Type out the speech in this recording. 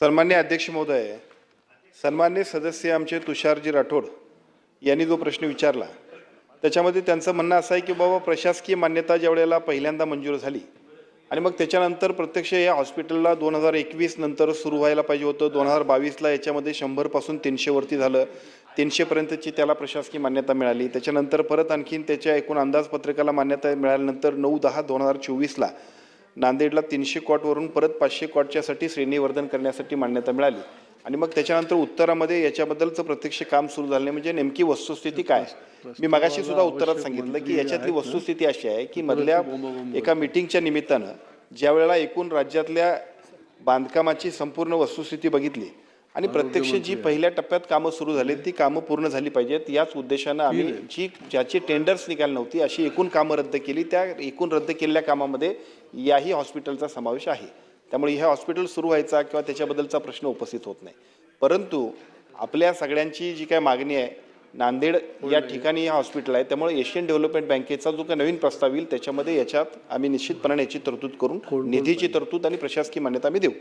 सन्मान्य अध्यक्ष महोदय, सन्मान्य सदस्य आमचे तुषारजी राठोड यांनी जो प्रश्न विचारला त्याच्यामध्ये त्यांचं म्हणणं असं आहे की बाबा प्रशासकीय मान्यता ज्यावेळेला पहिल्यांदा मंजूर झाली आणि मग त्याच्यानंतर प्रत्यक्ष या हॉस्पिटलला 2021 नंतर सुरू व्हायला पाहिजे होतं. 2022ला याच्यामध्ये 100 पासून 300 वरती झालं. 300 पर्यंतची त्याला प्रशासकीय मान्यता मिळाली. त्याच्यानंतर परत आणखीन त्याच्या एकूण अंदाजपत्रकाला मान्यता मिळाल्यानंतर 9/10/2024ला नांदेडला 300 कॉटवरून परत 500 कॉटच्यासाठी श्रेणीवर्धन करण्यासाठी मान्यता मिळाली. आणि मग त्याच्यानंतर उत्तरामध्ये याच्याबद्दलचं प्रत्यक्ष काम सुरू झालं. म्हणजे नेमकी वस्तुस्थिती काय? मी मगाशी सुद्धा उत्तरात सांगितलं की याच्यातली वस्तुस्थिती अशी आहे की मधल्या एका मीटिंगच्या निमित्तानं ज्या वेळेला एकूण राज्यातल्या बांधकामाची संपूर्ण वस्तुस्थिती बघितली आणि प्रत्यक्ष जी पहिल्या टप्प्यात कामं सुरू झाली ती कामं पूर्ण झाली पाहिजेत याच उद्देशानं आम्ही ज्याची टेंडर्स निघाली नव्हती अशी एकूण कामं रद्द केली. त्या एकूण रद्द केलेल्या कामामध्ये याही हॉस्पिटलचा समावेश आहे. त्यामुळे हे हॉस्पिटल सुरू व्हायचा किंवा त्याच्याबद्दलचा प्रश्न उपस्थित होत नाही. परंतु आपल्या सगळ्यांची जी काय मागणी आहे, नांदेड या ठिकाणी हे हॉस्पिटल आहे, त्यामुळे एशियन डेव्हलपमेंट बँकेचा जो काही नवीन प्रस्ताव येईल त्याच्यामध्ये याच्यात आम्ही निश्चितपणे याची तरतूद करून निधीची तरतूद आणि प्रशासकीय मान्यता आम्ही देऊ.